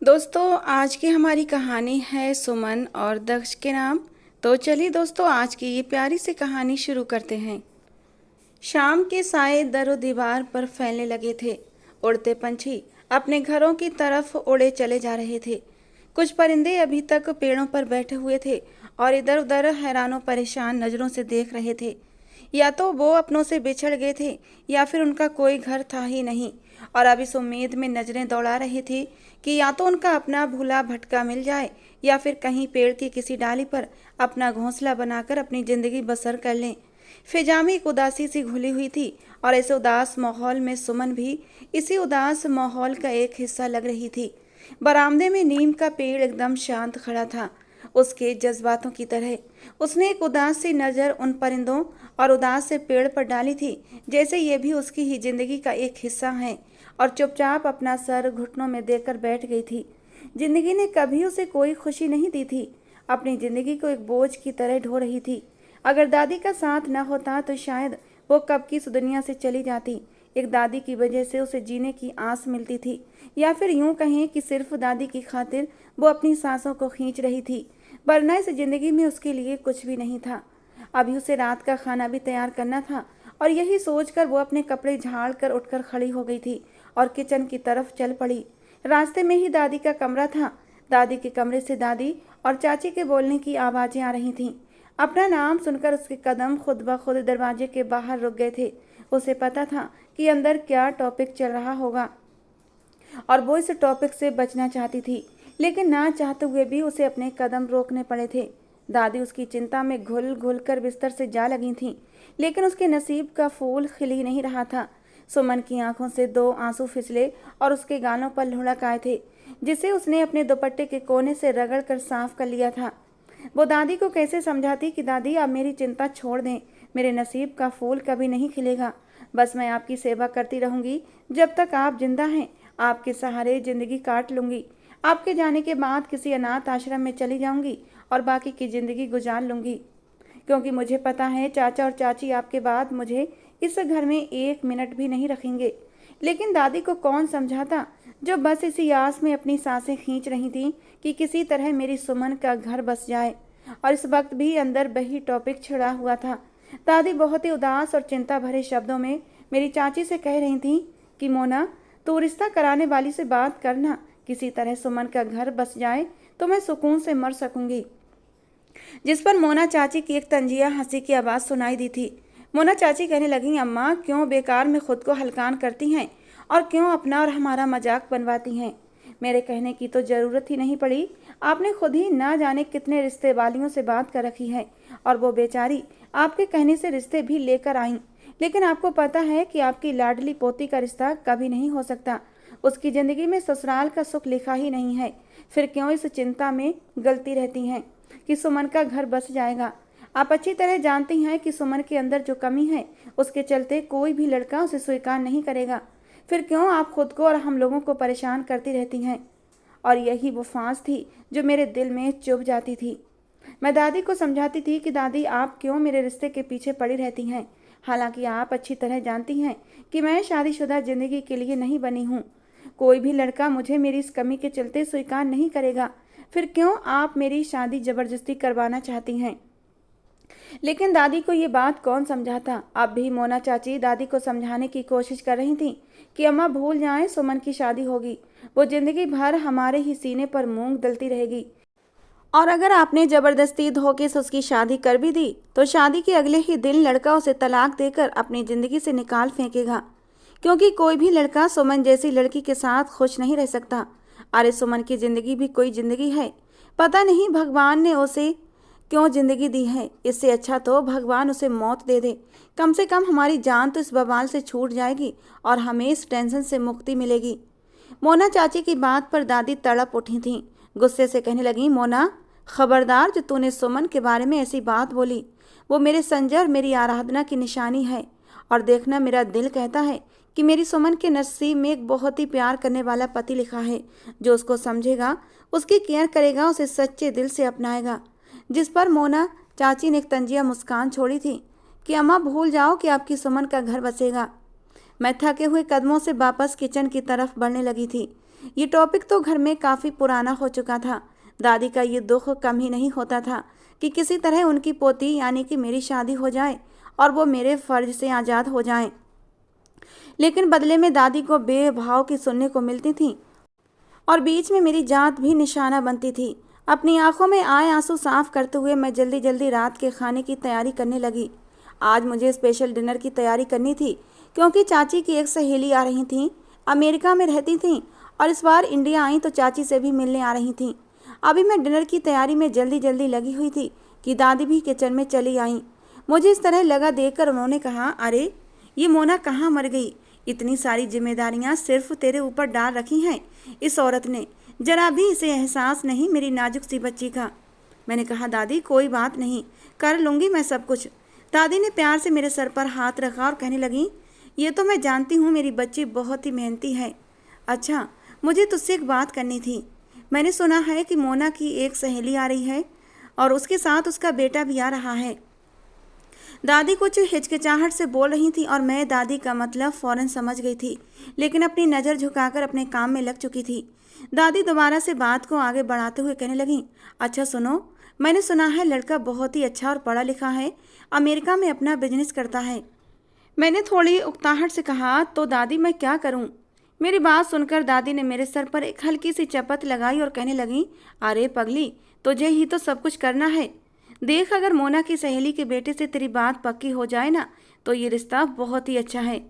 दोस्तों आज की हमारी कहानी है सुमन और दक्ष के नाम। तो चलिए दोस्तों आज की ये प्यारी सी कहानी शुरू करते हैं। शाम के साए दरो दीवार पर फैलने लगे थे। उड़ते पंछी अपने घरों की तरफ उड़े चले जा रहे थे। कुछ परिंदे अभी तक पेड़ों पर बैठे हुए थे और इधर उधर हैरानों परेशान नज़रों से देख रहे थे। या तो वो अपनों से बिछड़ गए थे या फिर उनका कोई घर था ही नहीं, और अब इस उम्मीद में नजरें दौड़ा रही थी कि या तो उनका अपना भूला भटका मिल जाए या फिर कहीं पेड़ की किसी डाली पर अपना घोंसला बनाकर अपनी जिंदगी बसर कर लें। फिजा में एक उदासी सी घुली हुई थी और ऐसे उदास माहौल में सुमन भी इसी उदास माहौल का एक हिस्सा लग रही थी। बरामदे में नीम का पेड़ एकदम शांत खड़ा था, उसके जज्बातों की तरह। उसने एक उदास सी नज़र उन परिंदों और उदास से पेड़ पर डाली थी, जैसे ये भी उसकी ही जिंदगी का एक हिस्सा है, और चुपचाप अपना सर घुटनों में देकर बैठ गई थी। जिंदगी ने कभी उसे कोई खुशी नहीं दी थी, अपनी जिंदगी को एक बोझ की तरह ढो रही थी। अगर दादी का साथ न होता तो शायद वो कब की इस दुनिया से चली जाती। एक दादी की वजह से उसे जीने की आस मिलती थी, या फिर यूं कहें कि सिर्फ दादी की खातिर वो अपनी सांसों को खींच रही थी, वरना इस जिंदगी में उसके लिए कुछ भी नहीं था। अभी उसे रात का खाना भी तैयार करना था, और यही सोचकर वो अपने कपड़े झाड़ कर उठकर खड़ी हो गई थी और किचन की तरफ चल पड़ी। रास्ते में ही दादी का कमरा था। दादी के कमरे से दादी और चाची के बोलने की आवाज़ें आ रही थीं। अपना नाम सुनकर उसके कदम खुद ब खुद दरवाजे के बाहर रुक गए थे। उसे पता था कि अंदर क्या टॉपिक चल रहा होगा और वो इस टॉपिक से बचना चाहती थी, लेकिन ना चाहते हुए भी उसे अपने कदम रोकने पड़े थे। दादी उसकी चिंता में घुल घुल कर बिस्तर से जा लगी थीं, लेकिन उसके नसीब का फूल खिल ही नहीं रहा था। सुमन की आंखों से दो आंसू फिसले और उसके गालों पर लुढ़क आए थे, जिसे उसने अपने दुपट्टे के कोने से रगड़ कर साफ कर लिया था। वो दादी को कैसे समझाती कि दादी आप मेरी चिंता छोड़ दें, मेरे नसीब का फूल कभी नहीं खिलेगा। बस मैं आपकी सेवा करती रहूंगी जब तक आप जिंदा हैं। आपके सहारे जिंदगी काट लूंगी। आपके जाने के बाद किसी अनाथ आश्रम में चली जाऊंगी और बाकी की जिंदगी गुजार लूंगी, क्योंकि मुझे पता है चाचा और चाची आपके बाद मुझे इस घर में एक मिनट भी नहीं रखेंगे। लेकिन दादी को कौन समझाता, जो बस इसी आस में अपनी सांसें खींच रही थी कि किसी तरह मेरी सुमन का घर बस जाए। और इस वक्त भी अंदर वही टॉपिक छिड़ा हुआ था। दादी बहुत ही उदास और चिंता भरे शब्दों में मेरी चाची से कह रही थी कि मोना, तू रिश्ता कराने वाली से बात करना, किसी तरह सुमन का घर बस जाए तो मैं सुकून से मर सकूंगी। जिस पर मोना चाची की एक तंजिया हंसी की आवाज़ सुनाई दी थी। मोना चाची कहने लगी, अम्मा क्यों बेकार में खुद को हल्कान करती हैं और क्यों अपना और हमारा मजाक बनवाती हैं। मेरे कहने की तो ज़रूरत ही नहीं पड़ी, आपने खुद ही ना जाने कितने रिश्ते वालियों से बात कर रखी है, और वो बेचारी आपके कहने से रिश्ते भी लेकर आईं। लेकिन आपको पता है कि आपकी लाडली पोती का रिश्ता कभी नहीं हो सकता। उसकी ज़िंदगी में ससुराल का सुख लिखा ही नहीं है। फिर क्यों इस चिंता में गलती रहती हैं कि सुमन का घर बस जाएगा। आप अच्छी तरह जानती हैं कि सुमन के अंदर जो कमी है उसके चलते कोई भी लड़का उसे स्वीकार नहीं करेगा। फिर क्यों आप खुद को और हम लोगों को परेशान करती रहती हैं। और यही वो फांस थी जो मेरे दिल में चुभ जाती थी। मैं दादी को समझाती थी कि दादी आप क्यों मेरे रिश्ते के पीछे पड़ी रहती हैं, हालांकि आप अच्छी तरह जानती हैं कि मैं शादीशुदा जिंदगी के लिए नहीं बनी हूँ। कोई भी लड़का मुझे मेरी इस कमी के चलते स्वीकार नहीं करेगा। फिर क्यों आप मेरी शादी जबरदस्ती करवाना चाहती हैं। लेकिन दादी को ये बात कौन समझाता। अब भी मोना चाची दादी को समझाने की कोशिश कर रही थी कि अम्मा भूल जाएं, सुमन की शादी होगी, वो जिंदगी भर हमारे ही सीने पर मूंग दलती रहेगी, और अगर आपने जबरदस्ती धोखे से उसकी शादी कर भी दी तो शादी के अगले ही दिन लड़का उसे तलाक देकर अपनी जिंदगी से निकाल फेंकेगा, क्योंकि कोई भी लड़का सुमन जैसी लड़की के साथ खुश नहीं रह सकता। अरे सुमन की जिंदगी भी कोई जिंदगी है, पता नहीं भगवान ने उसे क्यों जिंदगी दी है। इससे अच्छा तो भगवान उसे मौत दे दे, कम से कम हमारी जान तो इस बवाल से छूट जाएगी और हमें इस टेंशन से मुक्ति मिलेगी। मोना चाची की बात पर दादी तड़प उठी थीं। गुस्से से कहने लगी, मोना खबरदार, जो तूने सुमन के बारे में ऐसी बात बोली, वो मेरे संजय और मेरी आराधना की निशानी है। और देखना, मेरा दिल कहता है कि मेरी सुमन के नसीब में एक बहुत ही प्यार करने वाला पति लिखा है, जो उसको समझेगा, उसकी केयर करेगा, उसे सच्चे दिल से अपनाएगा। जिस पर मोना चाची ने एक तंजिया मुस्कान छोड़ी थी कि अम्मा भूल जाओ कि आपकी सुमन का घर बसेगा। मैं थके हुए कदमों से वापस किचन की तरफ बढ़ने लगी थी। ये टॉपिक तो घर में काफ़ी पुराना हो चुका था। दादी का ये दुख कम ही नहीं होता था कि किसी तरह उनकी पोती यानी कि मेरी शादी हो जाए और वो मेरे फ़र्ज से आज़ाद हो जाएं। लेकिन बदले में दादी को बेभाव की सुनने को मिलती थी और बीच में मेरी जात भी निशाना बनती थी। अपनी आंखों में आए आंसू साफ करते हुए मैं जल्दी जल्दी रात के खाने की तैयारी करने लगी। आज मुझे स्पेशल डिनर की तैयारी करनी थी क्योंकि चाची की एक सहेली आ रही थी, अमेरिका में रहती थी और इस बार इंडिया आई तो चाची से भी मिलने आ रही थी। अभी मैं डिनर की तैयारी में जल्दी जल्दी लगी हुई थी कि दादी भी किचन में चली आई। मुझे इस तरह लगा देखकर उन्होंने कहा, अरे ये मोना कहाँ मर गई? इतनी सारी जिम्मेदारियां सिर्फ तेरे ऊपर डाल रखी हैं इस औरत ने, जरा भी इसे एहसास नहीं मेरी नाजुक सी बच्ची का। मैंने कहा, दादी कोई बात नहीं, कर लूँगी मैं सब कुछ। दादी ने प्यार से मेरे सर पर हाथ रखा और कहने लगी, ये तो मैं जानती हूँ मेरी बच्ची बहुत ही मेहनती है। अच्छा, मुझे तुझसे एक बात करनी थी। मैंने सुना है कि मोना की एक सहेली आ रही है और उसके साथ उसका बेटा भी आ रहा है। दादी कुछ हिचकिचाहट से बोल रही थी और मैं दादी का मतलब फ़ौरन समझ गई थी, लेकिन अपनी नज़र झुकाकर अपने काम में लग चुकी थी। दादी दोबारा से बात को आगे बढ़ाते हुए कहने लगी, अच्छा सुनो, मैंने सुना है लड़का बहुत ही अच्छा और पढ़ा लिखा है, अमेरिका में अपना बिजनेस करता है। मैंने थोड़ी उकताहट से कहा, तो दादी मैं क्या करूं? मेरी बात सुनकर दादी ने मेरे सर पर एक हल्की सी चपत लगाई और कहने लगी, अरे पगली, तुझे ही तो सब कुछ करना है। देख, अगर मोना की सहेली के बेटे से तेरी बात पक्की हो जाए ना तो ये रिश्ता बहुत ही अच्छा है।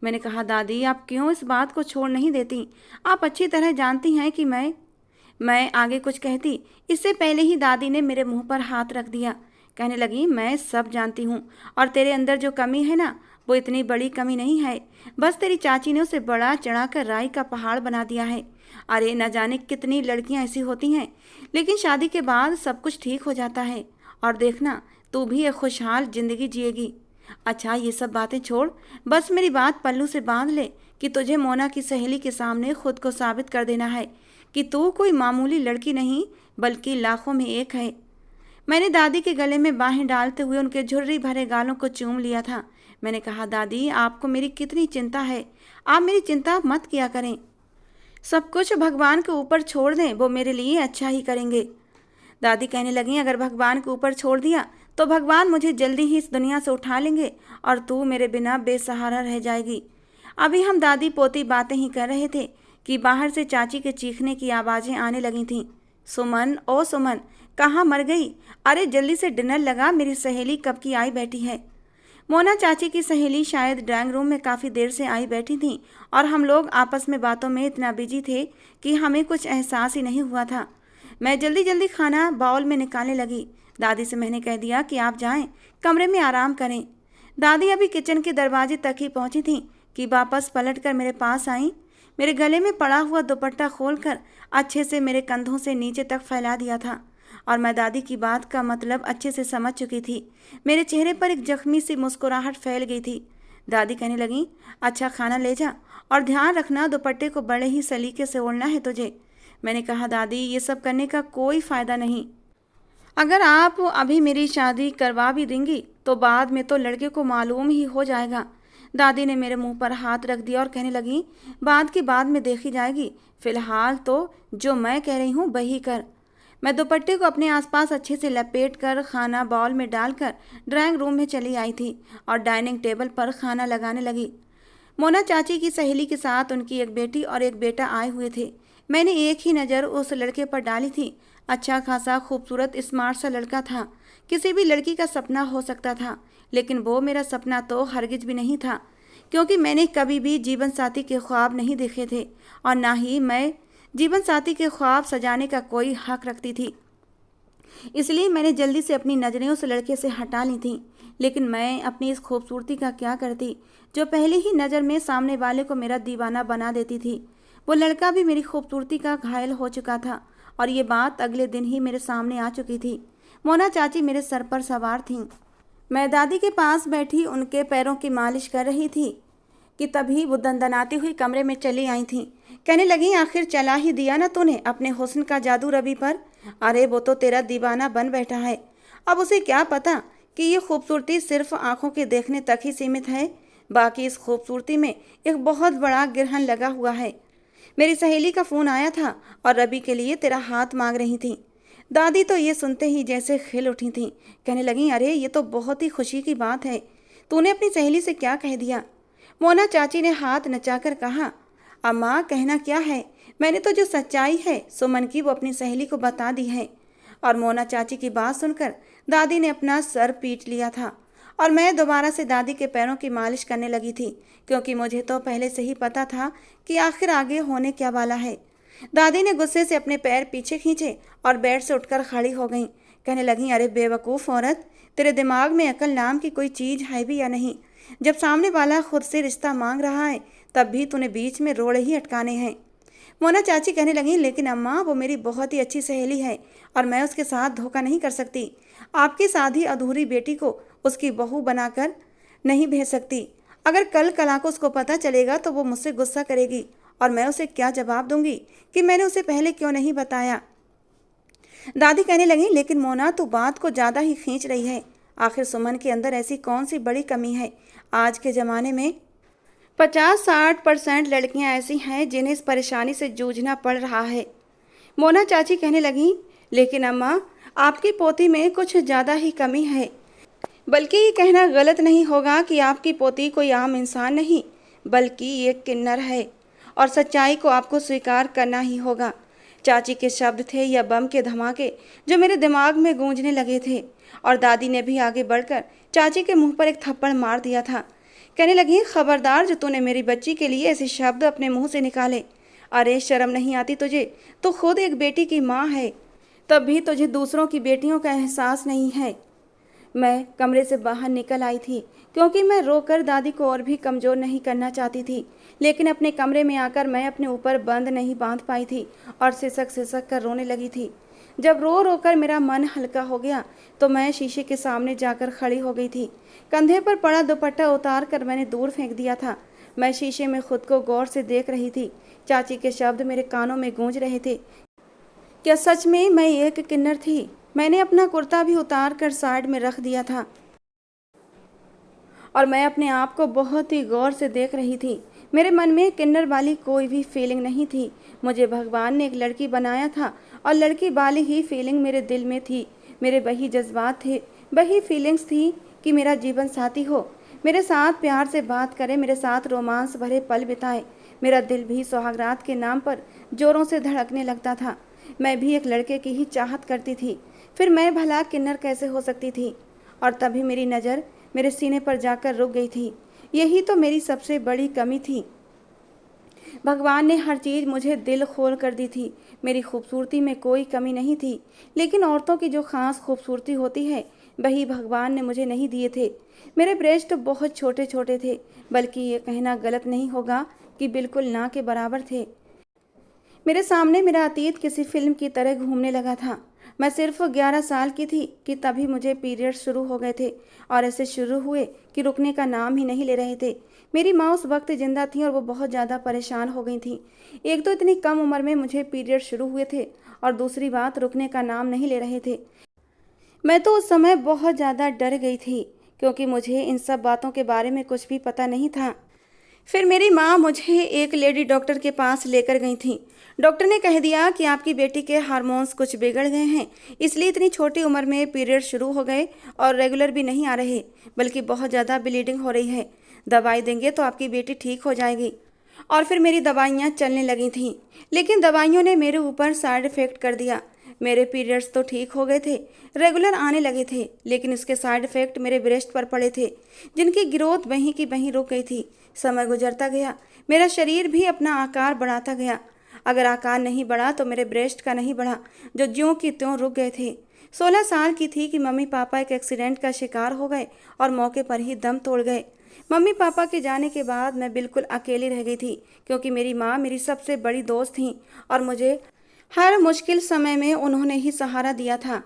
मैंने कहा, दादी आप क्यों इस बात को छोड़ नहीं देती? आप अच्छी तरह जानती हैं कि मैं आगे कुछ कहती इससे पहले ही दादी ने मेरे मुंह पर हाथ रख दिया। कहने लगी, मैं सब जानती हूँ और तेरे अंदर जो कमी है ना वो इतनी बड़ी कमी नहीं है, बस तेरी चाची ने उसे बड़ा चढ़ाकर राई का पहाड़ बना दिया है। अरे न जाने कितनी लड़कियाँ ऐसी होती हैं, लेकिन शादी के बाद सब कुछ ठीक हो जाता है और देखना तू भी एक खुशहाल जिंदगी जिएगी। अच्छा ये सब बातें छोड़, बस मेरी बात पल्लू से बांध ले कि तुझे मोना की सहेली के सामने खुद को साबित कर देना है कि तू कोई मामूली लड़की नहीं बल्कि लाखों में एक है। मैंने दादी के गले में बाहें डालते हुए उनके झुर्री भरे गालों को चूम लिया था। मैंने कहा, दादी आपको मेरी कितनी चिंता है, आप मेरी चिंता मत किया करें, सब कुछ भगवान के ऊपर छोड़ दें, वो मेरे लिए अच्छा ही करेंगे। दादी कहने लगी, अगर भगवान के ऊपर छोड़ दिया तो भगवान मुझे जल्दी ही इस दुनिया से उठा लेंगे और तू मेरे बिना बेसहारा रह जाएगी। अभी हम दादी पोती बातें ही कर रहे थे कि बाहर से चाची के चीखने की आवाज़ें आने लगी थीं। सुमन, ओ सुमन, कहाँ मर गई? अरे जल्दी से डिनर लगा, मेरी सहेली कब की आई बैठी है। मोना चाची की सहेली शायद ड्राइंग रूम में काफ़ी देर से आई बैठी थी और हम लोग आपस में बातों में इतना बिजी थे कि हमें कुछ एहसास ही नहीं हुआ था। मैं जल्दी जल्दी खाना बाउल में निकालने लगी। दादी से मैंने कह दिया कि आप जाएं, कमरे में आराम करें। दादी अभी किचन के दरवाजे तक ही पहुंची थी कि वापस पलटकर मेरे पास आई। मेरे गले में पड़ा हुआ दुपट्टा खोलकर अच्छे से मेरे कंधों से नीचे तक फैला दिया था और मैं दादी की बात का मतलब अच्छे से समझ चुकी थी। मेरे चेहरे पर एक जख्मी सी मुस्कुराहट फैल गई थी। दादी कहने लगी, अच्छा खाना ले जा और ध्यान रखना दुपट्टे को बड़े ही सलीके से ओढ़ना है तुझे। मैंने कहा, दादी ये सब करने का कोई फ़ायदा नहीं, अगर आप अभी मेरी शादी करवा भी देंगी तो बाद में तो लड़के को मालूम ही हो जाएगा। दादी ने मेरे मुंह पर हाथ रख दिया और कहने लगी, बाद की बाद में देखी जाएगी, फ़िलहाल तो जो मैं कह रही हूँ वही कर। मैं दुपट्टे को अपने आसपास अच्छे से लपेट कर खाना बाउल में डालकर ड्राइंग रूम में चली आई थी और डाइनिंग टेबल पर खाना लगाने लगी। मोना चाची की सहेली के साथ उनकी एक बेटी और एक बेटा आए हुए थे। मैंने एक ही नज़र उस लड़के पर डाली थी। अच्छा खासा खूबसूरत स्मार्ट सा लड़का था, किसी भी लड़की का सपना हो सकता था, लेकिन वो मेरा सपना तो हरगिज भी नहीं था, क्योंकि मैंने कभी भी जीवन साथी के ख्वाब नहीं देखे थे और ना ही मैं जीवन साथी के ख्वाब सजाने का कोई हक रखती थी। इसलिए मैंने जल्दी से अपनी नज़रें उस लड़के से हटा ली थीं। लेकिन मैं अपनी इस खूबसूरती का क्या करती जो पहले ही नज़र में सामने वाले को मेरा दीवाना बना देती थी। वो लड़का भी मेरी खूबसूरती का घायल हो चुका था और ये बात अगले दिन ही मेरे सामने आ चुकी थी। मोना चाची मेरे सर पर सवार थीं। मैं दादी के पास बैठी उनके पैरों की मालिश कर रही थी कि तभी वो दंदनाती हुई कमरे में चली आई थीं। कहने लगी, आखिर चला ही दिया ना तूने अपने हुस्न का जादू रवि पर। अरे वो तो तेरा दीवाना बन बैठा है, अब उसे क्या पता कि ये खूबसूरती सिर्फ आंखों के देखने तक ही सीमित है, बाकी इस खूबसूरती में एक बहुत बड़ा गिरहन लगा हुआ है। मेरी सहेली का फ़ोन आया था और रवि के लिए तेरा हाथ मांग रही थी। दादी तो ये सुनते ही जैसे खिल उठी थीं। कहने लगी, अरे ये तो बहुत ही खुशी की बात है। तूने अपनी सहेली से क्या कह दिया? मोना चाची ने हाथ नचाकर कहा, अम्मा कहना क्या है, मैंने तो जो सच्चाई है सुमन की वो अपनी सहेली को बता दी है। और मोना चाची की बात सुनकर दादी ने अपना सर पीट लिया था और मैं दोबारा से दादी के पैरों की मालिश करने लगी थी, क्योंकि मुझे तो पहले से ही पता था कि आखिर आगे होने क्या वाला है। दादी ने गुस्से से अपने पैर पीछे खींचे और बेड से उठकर खड़ी हो गईं। कहने लगी, अरे बेवकूफ़ औरत, तेरे दिमाग में अकल नाम की कोई चीज़ है भी या नहीं? जब सामने वाला खुद से रिश्ता मांग रहा है तब भी तूने बीच में रोड़े ही अटकाने हैं। मोना चाची कहने लगी, लेकिन अम्मा वो मेरी बहुत ही अच्छी सहेली है और मैं उसके साथ धोखा नहीं कर सकती। आपकी साधी अधूरी बेटी को उसकी बहू बनाकर नहीं भेज सकती। अगर कल कला को उसको पता चलेगा तो वो मुझसे गुस्सा करेगी और मैं उसे क्या जवाब दूंगी कि मैंने उसे पहले क्यों नहीं बताया। दादी कहने लगी, लेकिन मोना तू बात को ज़्यादा ही खींच रही है। आखिर सुमन के अंदर ऐसी कौन सी बड़ी कमी है? आज के ज़माने में 50-60% लड़कियां ऐसी हैं जिन्हें इस परेशानी से जूझना पड़ रहा है। मोना चाची कहने लगी, लेकिन अम्मा आपकी पोती में कुछ ज़्यादा ही कमी है। बल्कि ये कहना गलत नहीं होगा कि आपकी पोती कोई आम इंसान नहीं बल्कि ये किन्नर है और सच्चाई को आपको स्वीकार करना ही होगा। चाची के शब्द थे या बम के धमाके जो मेरे दिमाग में गूंजने लगे थे और दादी ने भी आगे बढ़कर चाची के मुंह पर एक थप्पड़ मार दिया था। कहने लगी, खबरदार जो तूने मेरी बच्ची के लिए ऐसे शब्द अपने मुंह से निकाले। अरे शर्म नहीं आती तुझे? तो खुद एक बेटी की माँ है तब भी तुझे दूसरों की बेटियों का एहसास नहीं है। मैं कमरे से बाहर निकल आई थी क्योंकि मैं रोकर दादी को और भी कमज़ोर नहीं करना चाहती थी, लेकिन अपने कमरे में आकर मैं अपने ऊपर बंद नहीं बांध पाई थी और सिसक सिसक कर रोने लगी थी। जब रो रो कर मेरा मन हल्का हो गया तो मैं शीशे के सामने जाकर खड़ी हो गई थी। कंधे पर पड़ा दुपट्टा उतार कर मैंने दूर फेंक दिया था। मैं शीशे में खुद को गौर से देख रही थी। चाची के शब्द मेरे कानों में गूंज रहे थे। क्या सच में मैं एक किन्नर थी? मैंने अपना कुर्ता भी उतार कर साइड में रख दिया था और मैं अपने आप को बहुत ही गौर से देख रही थी। मेरे मन में किन्नर वाली कोई भी फीलिंग नहीं थी। मुझे भगवान ने एक लड़की बनाया था और लड़की वाली ही फीलिंग मेरे दिल में थी। मेरे वही जज्बात थे, वही फीलिंग्स थी कि मेरा जीवन साथी हो, मेरे साथ प्यार से बात करे, मेरे साथ रोमांस भरे पल बिताए। मेरा दिल भी सुहागरात के नाम पर जोरों से धड़कने लगता था। मैं भी एक लड़के की ही चाहत करती थी। फिर मैं भला किन्नर कैसे हो सकती थी? और तभी मेरी नज़र मेरे सीने पर जाकर रुक गई थी। यही तो मेरी सबसे बड़ी कमी थी। भगवान ने हर चीज़ मुझे दिल खोल कर दी थी। मेरी खूबसूरती में कोई कमी नहीं थी, लेकिन औरतों की जो ख़ास खूबसूरती होती है वही भगवान ने मुझे नहीं दिए थे। मेरे ब्रेस्ट बहुत छोटे छोटे थे, बल्कि ये कहना गलत नहीं होगा कि बिल्कुल ना के बराबर थे। मेरे सामने मेरा अतीत किसी फिल्म की तरह घूमने लगा था। मैं सिर्फ 11 साल की थी कि तभी मुझे पीरियड शुरू हो गए थे और ऐसे शुरू हुए कि रुकने का नाम ही नहीं ले रहे थे। मेरी माँ उस वक्त जिंदा थी और वो बहुत ज़्यादा परेशान हो गई थी। एक तो इतनी कम उम्र में मुझे पीरियड शुरू हुए थे और दूसरी बात रुकने का नाम नहीं ले रहे थे। मैं तो उस समय बहुत ज़्यादा डर गई थी क्योंकि मुझे इन सब बातों के बारे में कुछ भी पता नहीं था। फिर मेरी माँ मुझे एक लेडी डॉक्टर के पास लेकर गई थी। डॉक्टर ने कह दिया कि आपकी बेटी के हार्मोन्स कुछ बिगड़ गए हैं, इसलिए इतनी छोटी उम्र में पीरियड शुरू हो गए और रेगुलर भी नहीं आ रहे, बल्कि बहुत ज़्यादा ब्लीडिंग हो रही है। दवाई देंगे तो आपकी बेटी ठीक हो जाएगी। और फिर मेरी दवाइयाँ चलने लगी थीं, लेकिन दवाइयों ने मेरे ऊपर साइड इफ़ेक्ट कर दिया। मेरे पीरियड्स तो ठीक हो गए थे, रेगुलर आने लगे थे, लेकिन इसके साइड इफ़ेक्ट मेरे ब्रेस्ट पर पड़े थे, जिनकी ग्रोथ वहीं की वहीं रुक गई थी। समय गुजरता गया, मेरा शरीर भी अपना आकार बढ़ाता गया। अगर आकार नहीं बढ़ा तो मेरे ब्रेस्ट का नहीं बढ़ा, जो ज्यों की त्यों रुक गए थे। 16 साल की थी कि मम्मी पापा एक एक्सीडेंट का शिकार हो गए और मौके पर ही दम तोड़ गए। मम्मी पापा के जाने के बाद मैं बिल्कुल अकेली रह गई थी, क्योंकि मेरी माँ मेरी सबसे बड़ी दोस्त थी और मुझे हर मुश्किल समय में उन्होंने ही सहारा दिया था।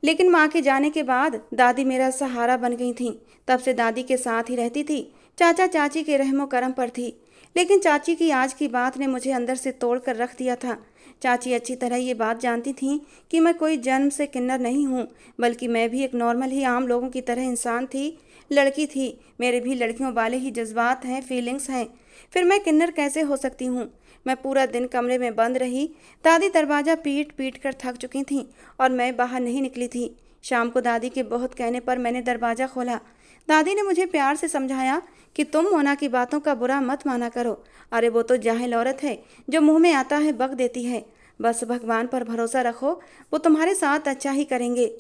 लेकिन माँ के जाने के बाद दादी मेरा सहारा बन गई थी। तब से दादी के साथ ही रहती थी, चाचा चाची के रहमो करम पर थी। लेकिन चाची की आज की बात ने मुझे अंदर से तोड़ कर रख दिया था। चाची अच्छी तरह ये बात जानती थी कि मैं कोई जन्म से किन्नर नहीं हूँ, बल्कि मैं भी एक नॉर्मल ही आम लोगों की तरह इंसान थी, लड़की थी। मेरे भी लड़कियों वाले ही जज्बात हैं, फीलिंग्स हैं। फिर मैं किन्नर कैसे हो सकती हूँ? मैं पूरा दिन कमरे में बंद रही। दादी दरवाज़ा पीट पीट कर थक चुकी थीं और मैं बाहर नहीं निकली थी। शाम को दादी के बहुत कहने पर मैंने दरवाज़ा खोला। दादी ने मुझे प्यार से समझाया कि तुम मोना की बातों का बुरा मत माना करो। अरे वो तो जाहिल औरत है, जो मुंह में आता है बक देती है। बस भगवान पर भरोसा रखो, वो तुम्हारे साथ अच्छा ही करेंगे।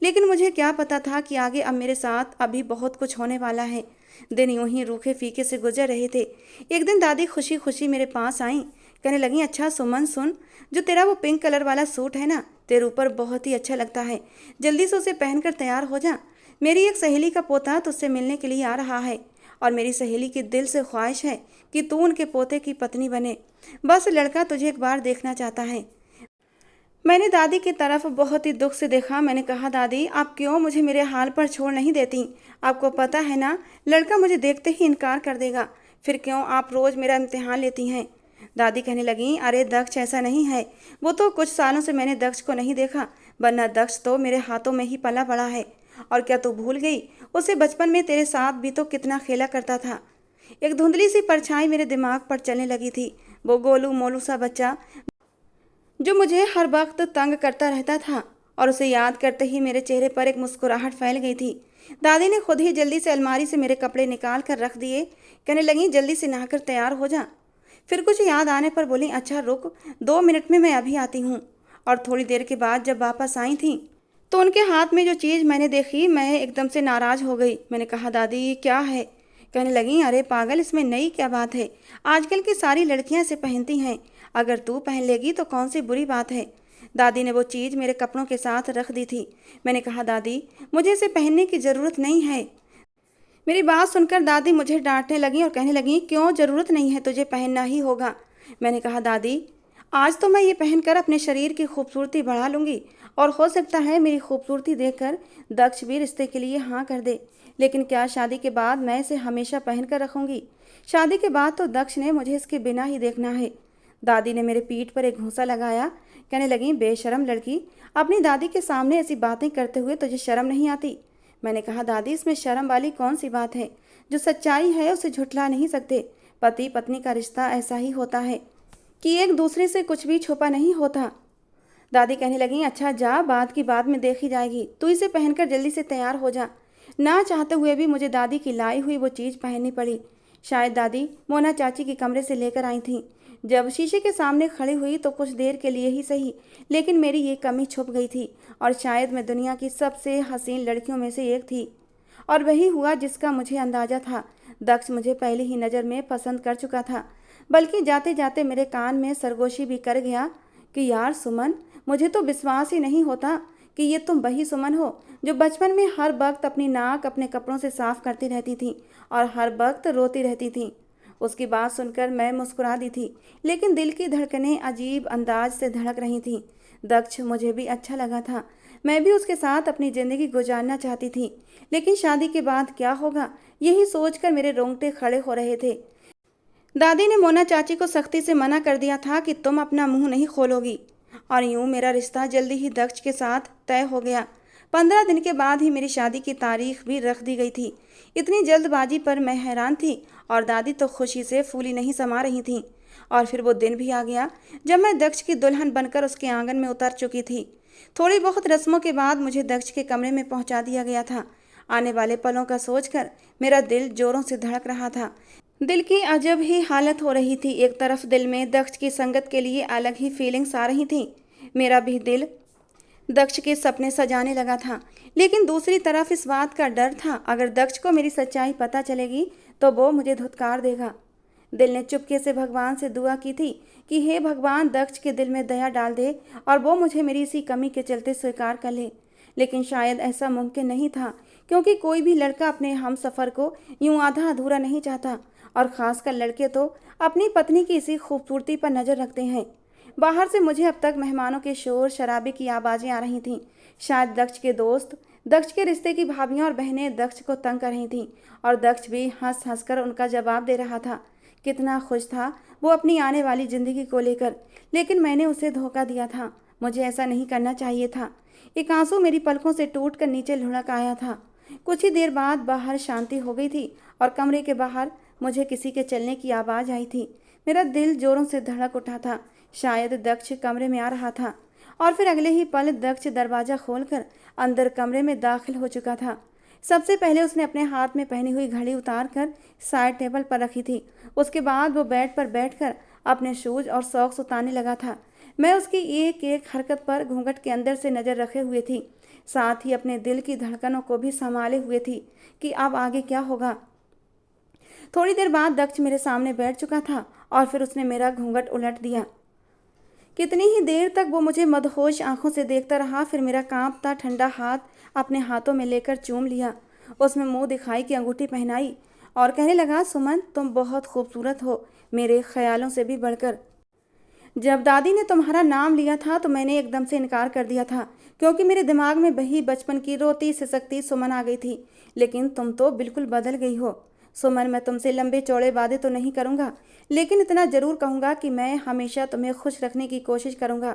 लेकिन मुझे क्या पता था कि आगे अब मेरे साथ अभी बहुत कुछ होने वाला है। दिन यूं ही रूखे फीके से गुजर रहे थे। एक दिन दादी खुशी खुशी मेरे पास आईं, कहने लगी, अच्छा सुमन सुन, जो तेरा वो पिंक कलर वाला सूट है ना, तेरे ऊपर बहुत ही अच्छा लगता है। जल्दी से उसे पहनकर तैयार हो जा। मेरी एक सहेली का पोता तुझसे मिलने के लिए आ रहा है और मेरी सहेली की दिल से ख्वाहिश है कि तू उनके पोते की पत्नी बने। बस लड़का तुझे एक बार देखना चाहता है। मैंने दादी की तरफ बहुत ही दुख से देखा। मैंने कहा, दादी आप क्यों मुझे मेरे हाल पर छोड़ नहीं देती? आपको पता है ना, लड़का मुझे देखते ही इनकार कर देगा। फिर क्यों आप रोज़ मेरा इम्तिहान लेती हैं? दादी कहने लगी, अरे दक्ष ऐसा नहीं है। वो तो कुछ सालों से मैंने दक्ष को नहीं देखा, वरना दक्ष तो मेरे हाथों में ही पला बड़ा है। और क्या तू भूल गई, उसे बचपन में तेरे साथ भी तो कितना खेला करता था। एक धुंधली सी परछाई मेरे दिमाग पर चलने लगी थी। वो गोलू मोलू सा बच्चा जो मुझे हर वक्त तंग करता रहता था, और उसे याद करते ही मेरे चेहरे पर एक मुस्कुराहट फैल गई थी। दादी ने खुद ही जल्दी से अलमारी से मेरे कपड़े निकाल कर रख दिए। कहने लगी, जल्दी से नहाकर तैयार हो जा। फिर कुछ याद आने पर बोली, अच्छा रुक, 2 मिनट में मैं अभी आती हूँ। और थोड़ी देर के बाद जब वापस आई थी तो उनके हाथ में जो चीज़ मैंने देखी, मैं एकदम से नाराज़ हो गई। मैंने कहा, दादी क्या है? कहने लगी, अरे पागल, इसमें नई क्या बात है? आजकल की सारी लड़कियां इसे पहनती हैं। अगर तू पहन लेगी तो कौन सी बुरी बात है? दादी ने वो चीज़ मेरे कपड़ों के साथ रख दी थी। मैंने कहा, दादी मुझे इसे पहनने की ज़रूरत नहीं है। मेरी बात सुनकर दादी मुझे डांटने लगी और कहने लगी, क्यों ज़रूरत नहीं है, तुझे पहनना ही होगा। मैंने कहा, दादी आज तो मैं ये पहनकर अपने शरीर की खूबसूरती बढ़ा लूँगी, और हो सकता है मेरी खूबसूरती देखकर दक्ष भी रिश्ते के लिए हाँ कर दे। लेकिन क्या शादी के बाद मैं इसे हमेशा पहन कर रखूँगी? शादी के बाद तो दक्ष ने मुझे इसके बिना ही देखना है। दादी ने मेरे पीठ पर एक घूंसा लगाया। कहने लगी, बेशरम लड़की, अपनी दादी के सामने ऐसी बातें करते हुए तुझे शर्म नहीं आती? मैंने कहा, दादी इसमें शर्म वाली कौन सी बात है? जो सच्चाई है उसे झुठला नहीं सकते। पति पत्नी का रिश्ता ऐसा ही होता है कि एक दूसरे से कुछ भी छुपा नहीं होता। दादी कहने लगी, अच्छा जा, बात की बात में देखी जाएगी, तू इसे पहनकर जल्दी से तैयार हो जा। ना चाहते हुए भी मुझे दादी की लाई हुई वो चीज़ पहननी पड़ी। शायद दादी मोना चाची के कमरे से लेकर आई थी। जब शीशे के सामने खड़ी हुई तो कुछ देर के लिए ही सही, लेकिन मेरी ये कमी छुप गई थी, और शायद मैं दुनिया की सबसे हसीन लड़कियों में से एक थी। और वही हुआ जिसका मुझे अंदाजा था। दक्ष मुझे पहली ही नज़र में पसंद कर चुका था, बल्कि जाते जाते मेरे कान में सरगोशी भी कर गया कि यार सुमन, मुझे तो विश्वास ही नहीं होता कि ये तुम वही सुमन हो जो बचपन में हर वक्त अपनी नाक अपने कपड़ों से साफ करती रहती थी और हर वक्त रोती रहती थी। उसकी बात सुनकर मैं मुस्कुरा दी थी, लेकिन दिल की धड़कनें अजीब अंदाज से धड़क रही थीं। दक्ष मुझे भी अच्छा लगा था, मैं भी उसके साथ अपनी ज़िंदगी गुजारना चाहती थी। लेकिन शादी के बाद क्या होगा, यही सोचकर मेरे रोंगटे खड़े हो रहे थे। दादी ने मोना चाची को सख्ती से मना कर दिया था कि तुम अपना मुंह नहीं खोलोगी, और यूं मेरा रिश्ता जल्दी ही दक्ष के साथ तय हो गया। 15 दिन के बाद ही मेरी शादी की तारीख भी रख दी गई थी। इतनी जल्दबाजी पर मैं हैरान थी, और दादी तो खुशी से फूली नहीं समा रही थी। और फिर वो दिन भी आ गया जब मैं दक्ष की दुल्हन बनकर उसके आंगन में उतर चुकी थी। थोड़ी बहुत रस्मों के बाद मुझे दक्ष के कमरे में पहुंचा दिया गया था। आने वाले पलों का सोचकर मेरा दिल जोरों से धड़क रहा था। दिल की अजब ही हालत हो रही थी। एक तरफ दिल में दक्ष की संगत के लिए अलग ही फीलिंग्स आ रही थी। मेरा भी दिल दक्ष के सपने सजाने लगा था, लेकिन दूसरी तरफ इस बात का डर था, अगर दक्ष को मेरी सच्चाई पता चलेगी तो वो मुझे धुतकार देगा। दिल ने चुपके से भगवान से दुआ की थी कि हे भगवान, दक्ष के दिल में दया डाल दे और वो मुझे मेरी इसी कमी के चलते स्वीकार कर ले। लेकिन शायद ऐसा मुमकिन नहीं था, क्योंकि कोई भी लड़का अपने हम सफ़र को यूं आधा अधूरा नहीं चाहता, और ख़ासकर लड़के तो अपनी पत्नी की इसी खूबसूरती पर नज़र रखते हैं। बाहर से मुझे अब तक मेहमानों के शोर शराबे की आवाज़ें आ रही थीं। शायद दक्ष के दोस्त, दक्ष के रिश्ते की भाभियां और बहनें दक्ष को तंग कर रही थीं, और दक्ष भी हंस हंस कर उनका जवाब दे रहा था। कितना खुश था वो अपनी आने वाली ज़िंदगी को लेकर, लेकिन मैंने उसे धोखा दिया था। मुझे ऐसा नहीं करना चाहिए था। एक आंसू मेरी पलकों से टूट कर नीचे लुढ़क आया था। कुछ ही देर बाद बाहर शांति हो गई थी, और कमरे के बाहर मुझे किसी के चलने की आवाज़ आई थी। मेरा दिल जोरों से धड़क उठा था। शायद दक्ष कमरे में आ रहा था और फिर अगले ही पल दक्ष दरवाज़ा खोलकर अंदर कमरे में दाखिल हो चुका था। सबसे पहले उसने अपने हाथ में पहनी हुई घड़ी उतार कर साइड टेबल पर रखी थी। उसके बाद वो बेड पर बैठकर अपने शूज और सॉक्स उतारने लगा था। मैं उसकी एक एक हरकत पर घूंघट के अंदर से नज़र रखे हुए थी, साथ ही अपने दिल की धड़कनों को भी संभाले हुए थी कि अब आगे क्या होगा। थोड़ी देर बाद दक्ष मेरे सामने बैठ चुका था और फिर उसने मेरा घूंघट उलट दिया। कितनी ही देर तक वो मुझे मदहोश आंखों से देखता रहा, फिर मेरा कांपता ठंडा हाथ अपने हाथों में लेकर चूम लिया। उसमें मुंह दिखाई की अंगूठी पहनाई और कहने लगा, सुमन तुम बहुत खूबसूरत हो, मेरे ख्यालों से भी बढ़कर। जब दादी ने तुम्हारा नाम लिया था तो मैंने एकदम से इनकार कर दिया था, क्योंकि मेरे दिमाग में वही बचपन की रोती सिसकती सुमन आ गई थी। लेकिन तुम तो बिल्कुल बदल गई हो। सुमन, मैं तुमसे लंबे चौड़े वादे तो नहीं करूँगा, लेकिन इतना ज़रूर कहूँगा कि मैं हमेशा तुम्हें खुश रखने की कोशिश करूँगा।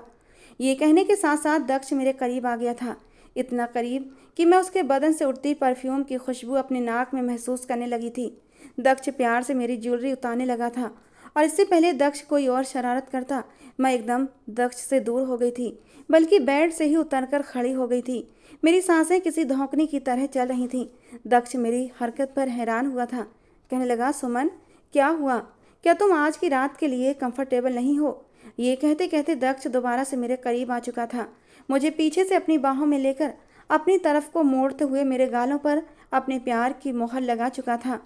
ये कहने के साथ साथ दक्ष मेरे करीब आ गया था, इतना करीब कि मैं उसके बदन से उठती परफ्यूम की खुशबू अपनी नाक में महसूस करने लगी थी। दक्ष प्यार से मेरी ज्वेलरी उतारने लगा था और इससे पहले दक्ष कोई और शरारत करता, मैं एकदम दक्ष से दूर हो गई थी, बल्कि बेड से ही उतरकर खड़ी हो गई थी। मेरी सांसें किसी धौंकनी की तरह चल रही थीं। दक्ष मेरी हरकत पर हैरान हुआ था। कहने लगा, सुमन क्या हुआ? क्या तुम आज की रात के लिए कंफर्टेबल नहीं हो? ये कहते कहते दक्ष दोबारा से मेरे करीब आ चुका था। मुझे पीछे से अपनी बाहों में लेकर अपनी तरफ को मोड़ते हुए मेरे गालों पर अपने प्यार की मोहर लगा चुका था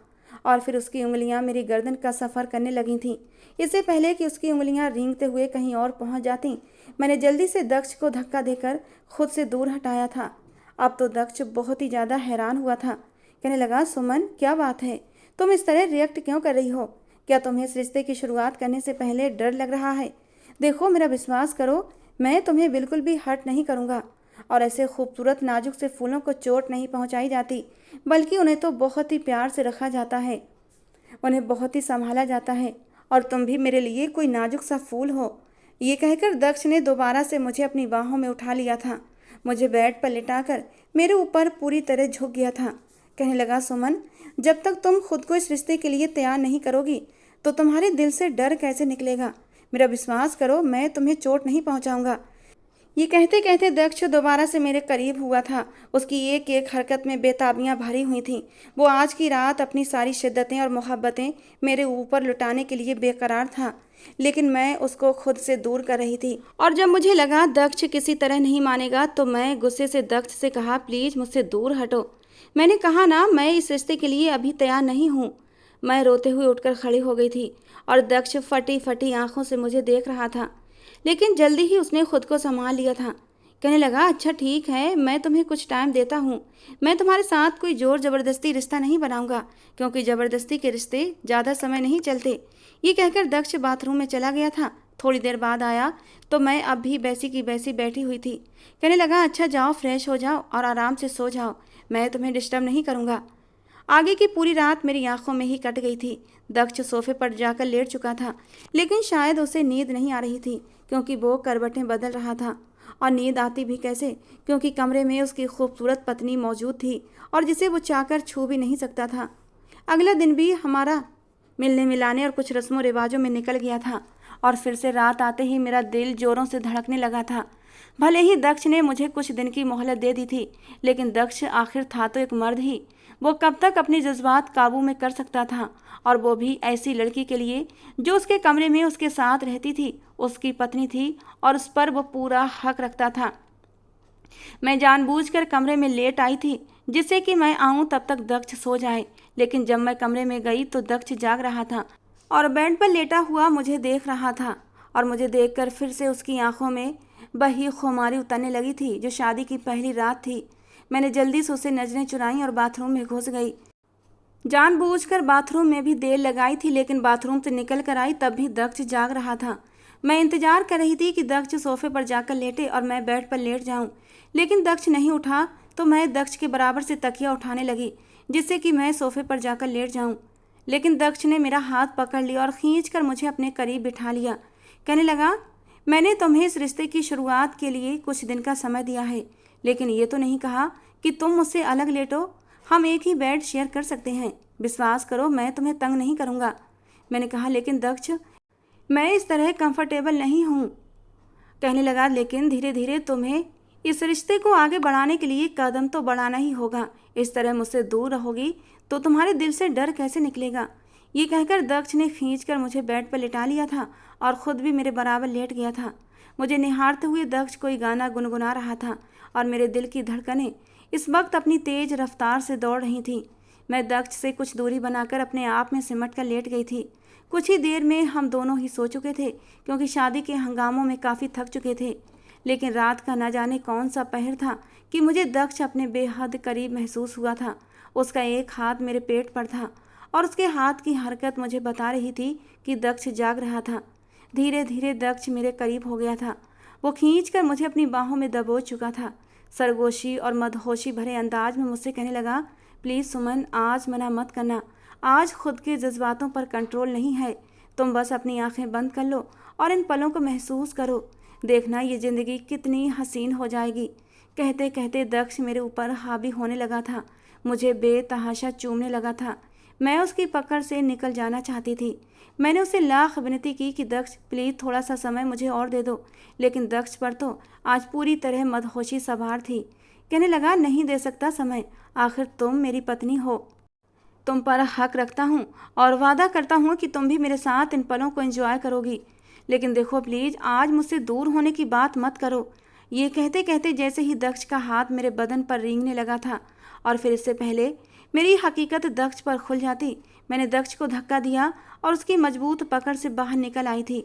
और फिर उसकी उंगलियां मेरी गर्दन का सफ़र करने लगी थीं। इससे पहले कि उसकी उंगलियां रेंगते हुए कहीं और पहुंच जातीं, मैंने जल्दी से दक्ष को धक्का देकर खुद से दूर हटाया था। अब तो दक्ष बहुत ही ज़्यादा हैरान हुआ था। कहने लगा, सुमन क्या बात है, तुम इस तरह रिएक्ट क्यों कर रही हो? क्या तुम्हें इस रिश्ते की शुरुआत करने से पहले डर लग रहा है? देखो, मेरा विश्वास करो, मैं तुम्हें बिल्कुल भी हर्ट नहीं करूँगा। और ऐसे खूबसूरत नाजुक से फूलों को चोट नहीं पहुँचाई जाती, बल्कि उन्हें तो बहुत ही प्यार से रखा जाता है, उन्हें बहुत ही संभाला जाता है। और तुम भी मेरे लिए कोई नाजुक सा फूल हो। ये कहकर दक्ष ने दोबारा से मुझे अपनी बाहों में उठा लिया था। मुझे बेड पर लिटाकर मेरे ऊपर पूरी तरह झुक गया था। कहने लगा, सुमन जब तक तुम खुद को इस रिश्ते के लिए तैयार नहीं करोगी तो तुम्हारे दिल से डर कैसे निकलेगा? मेरा विश्वास करो, मैं तुम्हें चोट नहीं पहुंचाऊंगा। ये कहते कहते दक्ष दोबारा से मेरे करीब हुआ था। उसकी एक एक हरकत में बेताबियां भरी हुई थीं। वो आज की रात अपनी सारी शिद्दतें और मोहब्बतें मेरे ऊपर लुटाने के लिए बेकरार था, लेकिन मैं उसको खुद से दूर कर रही थी। और जब मुझे लगा दक्ष किसी तरह नहीं मानेगा तो मैं गुस्से से दक्ष से कहा, प्लीज़ मुझसे दूर हटो। मैंने कहा ना, मैं इस रिश्ते के लिए अभी तैयार नहीं हूँ। मैं रोते हुए उठकर खड़ी हो गई थी और दक्ष फटी फटी आंखों से मुझे देख रहा था, लेकिन जल्दी ही उसने खुद को संभाल लिया था। कहने लगा, अच्छा ठीक है, मैं तुम्हें कुछ टाइम देता हूँ। मैं तुम्हारे साथ कोई जोर ज़बरदस्ती रिश्ता नहीं बनाऊंगा, क्योंकि ज़बरदस्ती के रिश्ते ज़्यादा समय नहीं चलते। ये कहकर दक्ष बाथरूम में चला गया था। थोड़ी देर बाद आया तो मैं अब भी वैसी की वैसी बैठी हुई थी। कहने लगा, अच्छा जाओ, फ्रेश हो जाओ और आराम से सो जाओ, मैं तुम्हें डिस्टर्ब नहीं करूँगा। आगे की पूरी रात मेरी आंखों में ही कट गई थी। दक्ष सोफे पर जाकर लेट चुका था, लेकिन शायद उसे नींद नहीं आ रही थी, क्योंकि वो करवटें बदल रहा था। और नींद आती भी कैसे, क्योंकि कमरे में उसकी खूबसूरत पत्नी मौजूद थी और जिसे वो चाहकर छू भी नहीं सकता था। अगला दिन भी हमारा मिलने मिलाने और कुछ रस्मों रिवाजों में निकल गया था और फिर से रात आते ही मेरा दिल जोरों से धड़कने लगा था। भले ही दक्ष ने मुझे कुछ दिन की मोहलत दे दी थी, लेकिन दक्ष आखिर था तो एक मर्द ही। वो कब तक अपने जज्बात काबू में कर सकता था, और वो भी ऐसी लड़की के लिए जो उसके कमरे में उसके साथ रहती थी, उसकी पत्नी थी और उस पर वो पूरा हक रखता था। मैं जानबूझकर कमरे में लेट आई थी जिससे कि मैं आऊं तब तक दक्ष सो जाए, लेकिन जब मैं कमरे में गई तो दक्ष जाग रहा था और बेड पर लेटा हुआ मुझे देख रहा था। और मुझे देखकर फिर से उसकी आंखों में वही खुमारी उतरने लगी थी जो शादी की पहली रात थी। मैंने जल्दी से उसे नजरें चुराईं और बाथरूम में घुस गई। जानबूझकर बाथरूम में भी देर लगाई थी, लेकिन बाथरूम से निकल कर आई तब भी दक्ष जाग रहा था। मैं इंतजार कर रही थी कि दक्ष सोफे पर जाकर लेटे और मैं बेड पर लेट जाऊं, लेकिन दक्ष नहीं उठा तो मैं दक्ष के बराबर से तकिया उठाने लगी जिससे कि मैं सोफे पर जाकर लेट जाऊं। लेकिन दक्ष ने मेरा हाथ पकड़ लिया और खींचकर मुझे अपने करीब बिठा लिया। कहने लगा, मैंने तुम्हें इस रिश्ते की शुरुआत के लिए कुछ दिन का समय दिया है, लेकिन ये तो नहीं कहा कि तुम मुझसे अलग लेटो। हम एक ही बेड शेयर कर सकते हैं। विश्वास करो, मैं तुम्हें तंग नहीं करूँगा। मैंने कहा, लेकिन दक्ष मैं इस तरह कंफर्टेबल नहीं हूँ। कहने लगा, लेकिन धीरे धीरे तुम्हें इस रिश्ते को आगे बढ़ाने के लिए कदम तो बढ़ाना ही होगा। इस तरह मुझसे दूर रहोगी तो तुम्हारे दिल से डर कैसे निकलेगा। ये कहकर दक्ष ने खींचकर मुझे बेड पर लिटा लिया था और खुद भी मेरे बराबर लेट गया था। मुझे निहारते हुए दक्ष कोई गाना गुनगुना रहा था और मेरे दिल की धड़कनें इस वक्त अपनी तेज रफ्तार से दौड़ रही थी। मैं दक्ष से कुछ दूरी बनाकर अपने आप में सिमट कर लेट गई थी। कुछ ही देर में हम दोनों ही सो चुके थे, क्योंकि शादी के हंगामों में काफ़ी थक चुके थे। लेकिन रात का न जाने कौन सा पहर था कि मुझे दक्ष अपने बेहद करीब महसूस हुआ था। उसका एक हाथ मेरे पेट पर था और उसके हाथ की हरकत मुझे बता रही थी कि दक्ष जाग रहा था। धीरे धीरे दक्ष मेरे करीब हो गया था। वो खींचकर मुझे अपनी बाहों में दबोच चुका था। सरगोशी और मदहोशी भरे अंदाज में मुझसे कहने लगा, प्लीज़ सुमन, आज मना मत करना। आज खुद के जज्बातों पर कंट्रोल नहीं है। तुम बस अपनी आंखें बंद कर लो और इन पलों को महसूस करो। देखना ये ज़िंदगी कितनी हसीन हो जाएगी। कहते कहते दक्ष मेरे ऊपर हावी होने लगा था, मुझे बेतहाशा चूमने लगा था। मैं उसकी पकड़ से निकल जाना चाहती थी। मैंने उसे लाख विनती की कि दक्ष प्लीज़ थोड़ा सा समय मुझे और दे दो, लेकिन दक्ष पर तो आज पूरी तरह मदहोशी सवार थी। कहने लगा, नहीं दे सकता समय, आखिर तुम मेरी पत्नी हो। तुम पर हक रखता हूँ और वादा करता हूँ कि तुम भी मेरे साथ इन पलों को एंजॉय करोगी। लेकिन देखो प्लीज़, आज मुझसे दूर होने की बात मत करो। ये कहते कहते जैसे ही दक्ष का हाथ मेरे बदन पर रेंगने लगा था और फिर इससे पहले मेरी हकीकत दक्ष पर खुल जाती, मैंने दक्ष को धक्का दिया और उसकी मजबूत पकड़ से बाहर निकल आई थी।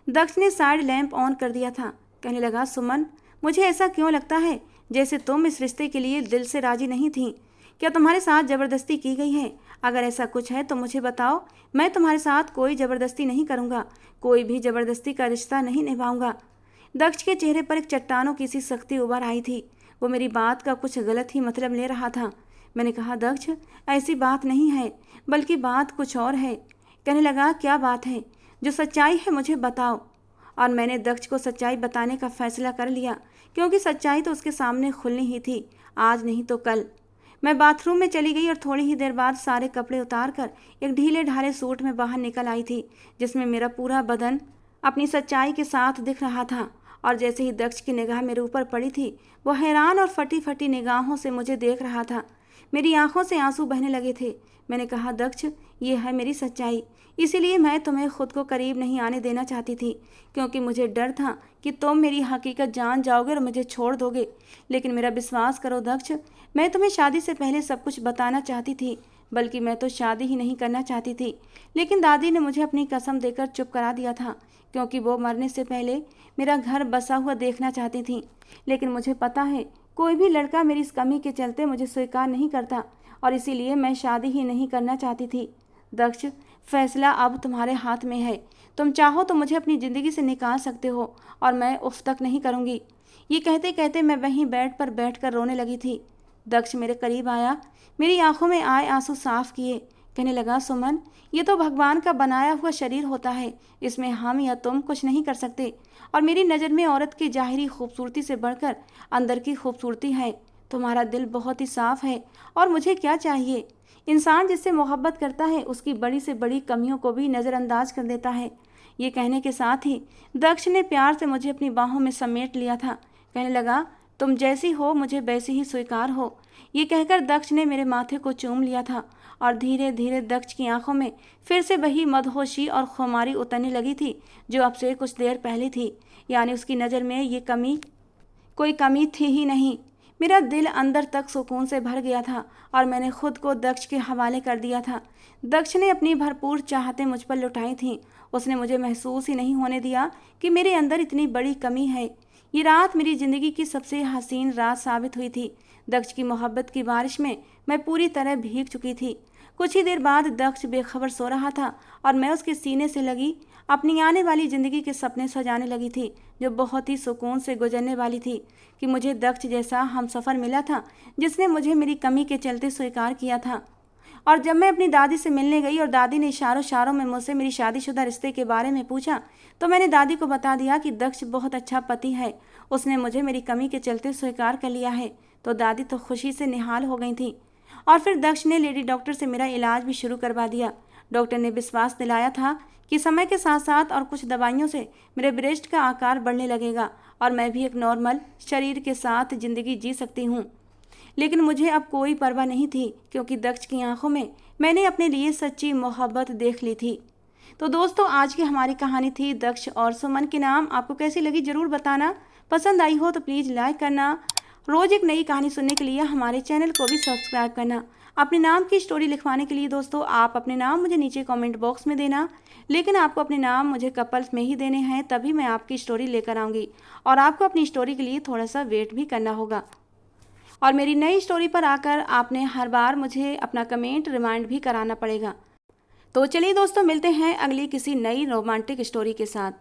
दक्ष ने साइड लैंप ऑन कर दिया था। कहने लगा, सुमन, मुझे ऐसा क्यों लगता है जैसे तुम इस रिश्ते के लिए दिल से राजी नहीं थी। क्या तुम्हारे साथ ज़बरदस्ती की गई है? अगर ऐसा कुछ है तो मुझे बताओ। मैं तुम्हारे साथ कोई ज़बरदस्ती नहीं करूँगा, कोई भी ज़बरदस्ती का रिश्ता नहीं निभाऊंगा। दक्ष के चेहरे पर एक चट्टानों की सी सख्ती उभर आई थी। वो मेरी बात का कुछ गलत ही मतलब ले रहा था। मैंने कहा, दक्ष, ऐसी बात नहीं है, बल्कि बात कुछ और है। कहने लगा, क्या बात है? जो सच्चाई है मुझे बताओ। और मैंने दक्ष को सच्चाई बताने का फैसला कर लिया, क्योंकि सच्चाई तो उसके सामने खुलनी ही थी, आज नहीं तो कल। मैं बाथरूम में चली गई और थोड़ी ही देर बाद सारे कपड़े उतार कर एक ढीले ढाले सूट में बाहर निकल आई थी, जिसमें मेरा पूरा बदन अपनी सच्चाई के साथ दिख रहा था। और जैसे ही दक्ष की निगाह मेरे ऊपर पड़ी थी, वो हैरान और फटी फटी निगाहों से मुझे देख रहा था। मेरी आंखों से आंसू बहने लगे थे। मैंने कहा, दक्ष, ये है मेरी सच्चाई, इसीलिए मैं तुम्हें खुद को करीब नहीं आने देना चाहती थी, क्योंकि मुझे डर था कि तुम मेरी हकीकत जान जाओगे और मुझे छोड़ दोगे। लेकिन मेरा विश्वास करो दक्ष, मैं तुम्हें शादी से पहले सब कुछ बताना चाहती थी, बल्कि मैं तो शादी ही नहीं करना चाहती थी। लेकिन दादी ने मुझे अपनी कसम देकर चुप करा दिया था, क्योंकि वो मरने से पहले मेरा घर बसा हुआ देखना चाहती थी। लेकिन मुझे पता है, कोई भी लड़का मेरी इस कमी के चलते मुझे स्वीकार नहीं करता, और इसीलिए मैं शादी ही नहीं करना चाहती थी। दक्ष, फैसला अब तुम्हारे हाथ में है। तुम चाहो तो मुझे अपनी ज़िंदगी से निकाल सकते हो, और मैं उफ तक नहीं करूँगी। ये कहते कहते मैं वहीं बेड पर बैठकर रोने लगी थी। दक्ष मेरे करीब आया, मेरी आंखों में आए आंसू साफ किए। कहने लगा, सुमन, ये तो भगवान का बनाया हुआ शरीर होता है, इसमें हम या तुम कुछ नहीं कर सकते। और मेरी नज़र में औरत की ज़ाहिरी खूबसूरती से बढ़कर अंदर की खूबसूरती है। तुम्हारा दिल बहुत ही साफ है, और मुझे क्या चाहिए? इंसान जिससे मोहब्बत करता है उसकी बड़ी से बड़ी कमियों को भी नज़रअंदाज कर देता है। ये कहने के साथ ही दक्ष ने प्यार से मुझे अपनी बाहों में समेट लिया था। कहने लगा, तुम जैसी हो मुझे वैसी ही स्वीकार हो। ये कहकर दक्ष ने मेरे माथे को चूम लिया था, और धीरे धीरे दक्ष की आंखों में फिर से वही मदहोशी और खुमारी उतरने लगी थी जो अब से कुछ देर पहले थी। यानी उसकी नज़र में ये कोई कमी थी ही नहीं। मेरा दिल अंदर तक सुकून से भर गया था, और मैंने खुद को दक्ष के हवाले कर दिया था। दक्ष ने अपनी भरपूर चाहतें मुझ पर लुटाई थीं। उसने मुझे महसूस ही नहीं होने दिया कि मेरे अंदर इतनी बड़ी कमी है। ये रात मेरी ज़िंदगी की सबसे हसीन रात साबित हुई थी। दक्ष की मोहब्बत की बारिश में मैं पूरी तरह भीग चुकी थी। कुछ ही देर बाद दक्ष बेखबर सो रहा था, और मैं उसके सीने से लगी अपनी आने वाली ज़िंदगी के सपने सजाने लगी थी, जो बहुत ही सुकून से गुजरने वाली थी। कि मुझे दक्ष जैसा हमसफ़र मिला था, जिसने मुझे मेरी कमी के चलते स्वीकार किया था। और जब मैं अपनी दादी से मिलने गई और दादी ने इशारों इशारों में मुझसे मेरी शादीशुदा रिश्ते के बारे में पूछा, तो मैंने दादी को बता दिया कि दक्ष बहुत अच्छा पति है, उसने मुझे मेरी कमी के चलते स्वीकार कर लिया है। तो दादी तो खुशी से निहाल हो गई थी। और फिर दक्ष ने लेडी डॉक्टर से मेरा इलाज भी शुरू करवा दिया। डॉक्टर ने विश्वास दिलाया था कि समय के साथ साथ और कुछ दवाइयों से मेरे ब्रेस्ट का आकार बढ़ने लगेगा और मैं भी एक नॉर्मल शरीर के साथ ज़िंदगी जी सकती हूँ। लेकिन मुझे अब कोई परवाह नहीं थी, क्योंकि दक्ष की आंखों में मैंने अपने लिए सच्ची मोहब्बत देख ली थी। तो दोस्तों, आज की हमारी कहानी थी दक्ष और सुमन के नाम। आपको कैसी लगी ज़रूर बताना। पसंद आई हो तो प्लीज़ लाइक करना। रोज़ एक नई कहानी सुनने के लिए हमारे चैनल को भी सब्सक्राइब करना। अपने नाम की स्टोरी लिखवाने के लिए दोस्तों आप अपने नाम मुझे नीचे कमेंट बॉक्स में देना, लेकिन आपको अपने नाम मुझे कपल्स में ही देने हैं, तभी मैं आपकी स्टोरी लेकर आऊँगी। और आपको अपनी स्टोरी के लिए थोड़ा सा वेट भी करना होगा। और मेरी नई स्टोरी पर आकर आपने हर बार मुझे अपना कमेंट रिमाइंड भी कराना पड़ेगा। तो चलिए दोस्तों, मिलते हैं अगली किसी नई रोमांटिक स्टोरी के साथ।